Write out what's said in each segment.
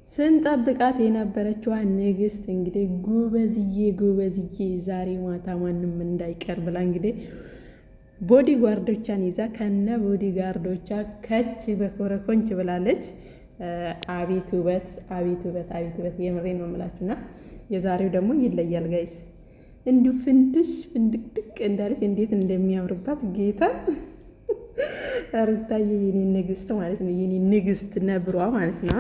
ስንጠብቃት የነበረችዋ ንግስት እንግዲህ ጉበዝዬ ዛሬ ማታ ማንም እንዳይቀር ብላ እንግዲህ ቦዲ ጓርዶቿን ይዛ ከነ ቦዲ ጓርዶቿ ከች በኮረኮንች ብላለች። አቤት ውበት፣ አቤት ውበት፣ አቤት ውበት! የምሬ ነው የምላችሁና የዛሬው ደግሞ ይለያል ጋይስ። እንዲሁ ፍንድሽ ፍንድቅድቅ እንዳለች እንዴት እንደሚያምርባት ጌታ ሩታዬ የኔ ንግስት ማለት ነው። የኔ ንግስት ነብሯ ማለት ነው።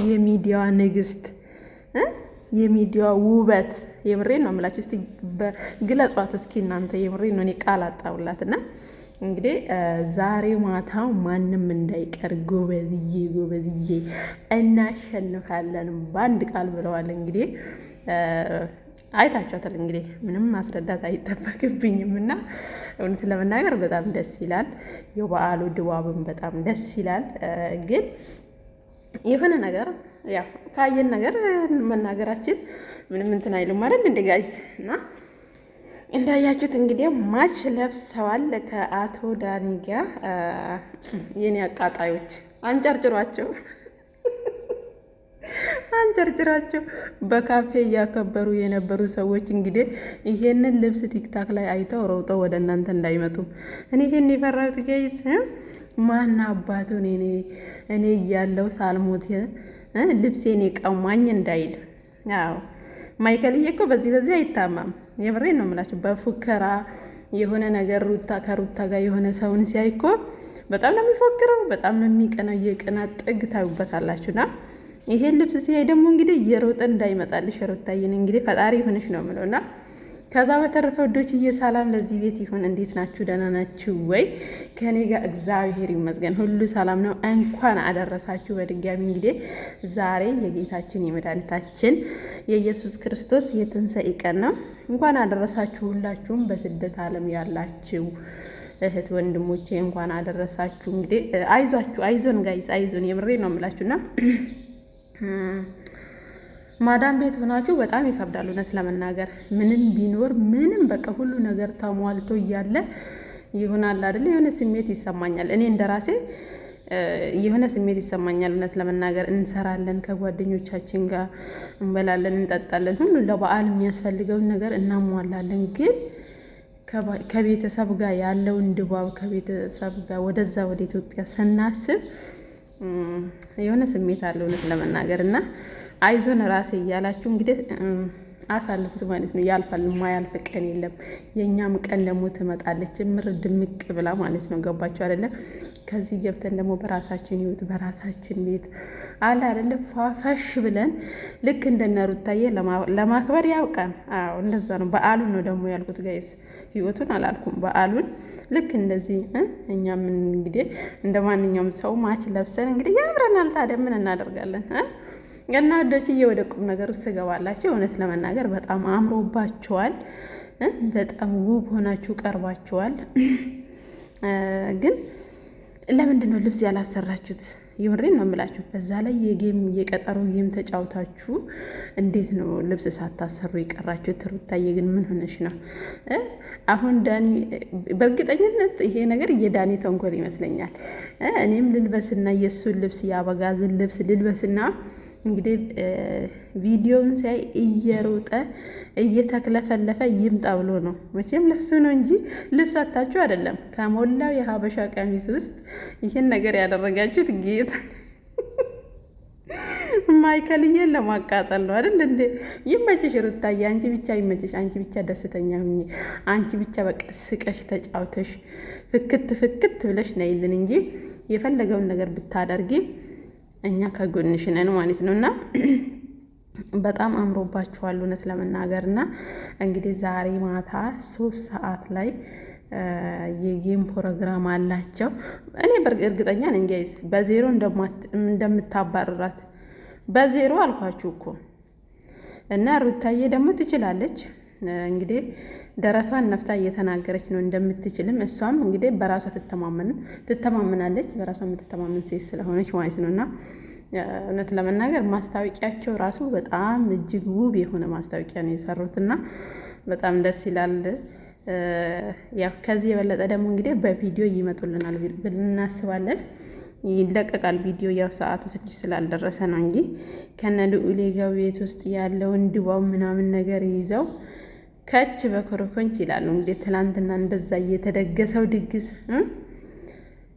የሚዲያዋ ንግስት፣ የሚዲያዋ ውበት። የምሬን ነው የምላችሁ። እስቲ ግለጿት እስኪ እናንተ። የምሬን ነው፣ እኔ ቃል አጣሁላትና እንግዲህ ዛሬ ማታ ማንም እንዳይቀር ጎበዝዬ እናሸንፋለን በአንድ ቃል ብለዋል። እንግዲህ አይታችኋታል። እንግዲህ ምንም ማስረዳት አይጠበቅብኝም እና እውነት ለመናገር በጣም ደስ ይላል። የበዓሉ ድባብም በጣም ደስ ይላል። ግን የሆነ ነገር ያው ካየን ነገር መናገራችን ምንም እንትን አይልም አይደል እንደ ጋይስ። እና እንዳያችሁት እንግዲህ ማች ለብሰዋል ከአቶ ዳኒ ጋር። የኔ አቃጣዮች አንጨርጭሯቸው በካፌ እያከበሩ የነበሩ ሰዎች እንግዲህ ይሄንን ልብስ ቲክታክ ላይ አይተው ሮጠው ወደ እናንተ እንዳይመጡ እኔ ይሄን የፈራሁት ጋይስ። ማና አባቱን እኔ እያለው ሳልሞት ልብሴን የቀማኝ እንዳይል። አዎ ማይከልዬ እኮ በዚህ አይታማም። የምሬን ነው የምላችሁ። በፉከራ የሆነ ነገር ከሩታ ጋር የሆነ ሰውን ሲያይ እኮ በጣም ነው የሚፎክረው፣ በጣም ነው የሚቀናው። የቅናት ጥግ ታዩበታላችሁና ይሄን ልብስ ሲያይ ደግሞ እንግዲህ እየሮጠ እንዳይመጣልሽ ሩታዬን እንግዲህ ፈጣሪ ሆነሽ ነው የምለውና ከዛ በተረፈ ወዶችዬ ሰላም ለዚህ ቤት ይሁን። እንዴት ናችሁ? ደህና ናችሁ ወይ? ከኔ ጋር እግዚአብሔር ይመስገን ሁሉ ሰላም ነው። እንኳን አደረሳችሁ በድጋሚ እንግዲህ ዛሬ የጌታችን የመድኃኒታችን የኢየሱስ ክርስቶስ የትንሣኤ ቀን ነው። እንኳን አደረሳችሁ ሁላችሁም በስደት ዓለም ያላችሁ እህት ወንድሞቼ እንኳን አደረሳችሁ። እንግዲህ አይዞን ጋይስ፣ አይዞን። የምሬ ነው የምላችሁና ማዳም ቤት ሆናችሁ በጣም ይከብዳል። እውነት ለመናገር ምንም ቢኖር ምንም በቃ ሁሉ ነገር ተሟልቶ እያለ ይሆናል አይደለ? የሆነ ስሜት ይሰማኛል። እኔ እንደራሴ የሆነ ስሜት ይሰማኛል። እውነት ለመናገር እንሰራለን፣ ከጓደኞቻችን ጋር እንበላለን፣ እንጠጣለን፣ ሁሉ ለበዓል የሚያስፈልገውን ነገር እናሟላለን። ግን ከቤተሰብ ጋር ያለውን ድባብ ከቤተሰብ ጋር ወደዛ ወደ ኢትዮጵያ ስናስብ የሆነ ስሜት አለ እውነት ለመናገር እና አይዞን ራሴ እያላችሁ እንግዲህ አሳልፉት ማለት ነው። ያልፋል፣ የማያልፍ ቀን የለም። የእኛም ቀን ደግሞ ትመጣለች ምር ድምቅ ብላ ማለት ነው። ገባችሁ አይደለ? ከዚህ ገብተን ደግሞ በራሳችን ህይወት በራሳችን ቤት አለ አይደለ ፋፈሽ ብለን ልክ እንደነ ሩታዬ ለማክበር ያውቃን። አዎ እንደዛ ነው። በዓሉን ነው ደግሞ ያልኩት ጋይስ፣ ህይወቱን አላልኩም። በዓሉን ልክ እንደዚህ እኛም እንግዲህ እንደ ማንኛውም ሰው ማች ለብሰን እንግዲህ ያምረናል። ታዲያ ምን እናደርጋለን? እና ወዶችዬ ወደ ቁም ነገር ውስጥ ገባላችሁ። እውነት ለመናገር በጣም አምሮባችኋል። በጣም ውብ ሆናችሁ ቀርባችኋል። ግን ለምንድን ነው ልብስ ያላሰራችሁት? የምሬን ነው የምላችሁ። በዛ ላይ የቀጠሮ ጌም ተጫውታችሁ እንዴት ነው ልብስ ሳታሰሩ የቀራችሁት? ሩታዬ ግን ምን ሆነሽ ነው? አሁን ዳኒ በእርግጠኝነት ይሄ ነገር የዳኒ ተንኮል ይመስለኛል። እኔም ልልበስና የእሱን ልብስ የአበጋዝን ልብስ ልልበስና እንግዲህ ቪዲዮውን ሲያይ እየሮጠ እየተክለፈለፈ ይምጣ ብሎ ነው። መቼም ለሱ ነው እንጂ ልብስ አታችሁ አይደለም። ከሞላው የሀበሻ ቀሚስ ውስጥ ይህን ነገር ያደረጋችሁት ጌታ ማይከልዬን ለማቃጠል ነው አይደል እንዴ? ይመችሽ ሩታዬ፣ አንቺ ብቻ ይመችሽ። አንቺ ብቻ ደስተኛ ሁኚ። አንቺ ብቻ በቃ ስቀሽ ተጫውተሽ ፍክት ብለሽ ነይልን እንጂ የፈለገውን ነገር ብታደርጊ እኛ ከጎንሽ ነን ማለት ነው። እና በጣም አምሮባችኋል እውነት ለመናገር እና እንግዲህ ዛሬ ማታ 3 ሰዓት ላይ የጌም ፕሮግራም አላቸው። እኔ እርግጠኛ ነኝ ጋይስ በዜሮ እንደምታባርራት በዜሮ አልኳችሁ እኮ። እና ሩታዬ ደግሞ ትችላለች እንግዲህ ደረቷን ነፍታ እየተናገረች ነው እንደምትችልም። እሷም እንግዲህ በራሷ ትተማመናለች። በራሷ የምትተማመን ሴት ስለሆነች ማለት ነው። እና እውነት ለመናገር ማስታወቂያቸው ራሱ በጣም እጅግ ውብ የሆነ ማስታወቂያ ነው የሰሩት እና በጣም ደስ ይላል። ያው ከዚህ የበለጠ ደግሞ እንግዲህ በቪዲዮ ይመጡልናል ብለን እናስባለን። ይለቀቃል ቪዲዮ። ያው ሰዓቱ ትንሽ ስላልደረሰ ነው እንጂ ከነ ልዑሌ ጋር ቤት ውስጥ ያለውን ድባብ ምናምን ነገር ይዘው ከች በኮረኮንች ይላሉ። እንግዲህ ትላንትና እንደዛ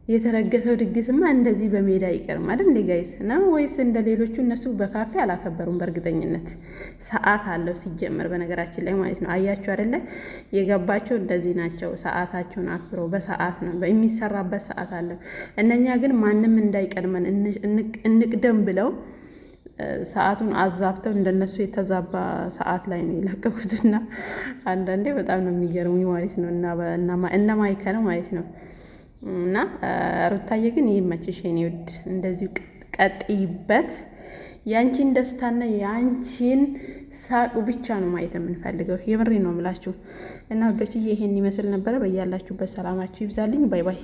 የተረገሰው ድግስማ እንደዚህ በሜዳ አይቀርም አይደል እንዴ ጋይስ? ነው ወይስ እንደ ሌሎቹ እነሱ በካፌ አላከበሩም? በእርግጠኝነት ሰዓት አለው ሲጀመር፣ በነገራችን ላይ ማለት ነው። አያችሁ አይደለ? የገባቸው እንደዚህ ናቸው። ሰዓታቸውን አክብረው በሰዓት ነው የሚሰራበት ሰዓት አለ። እነኛ ግን ማንም እንዳይቀድመን እንቅደም ብለው ሰዓቱን አዛብተው እንደነሱ የተዛባ ሰዓት ላይ ነው የለቀቁትና አንዳንዴ በጣም ነው የሚገርሙኝ ማለት ነው። እና ማይከል ማለት ነው። እና ሩታዬ ግን ይመችሽ የኔ ውድ፣ እንደዚሁ ቀጥይበት። ያንቺን ደስታና ያንቺን ሳቅ ብቻ ነው ማየት የምንፈልገው። የምሬ ነው የምላችሁ። እና ወዶችዬ ይሄን ይመስል ነበረ። በያላችሁበት ሰላማችሁ ይብዛልኝ። ባይ ባይ።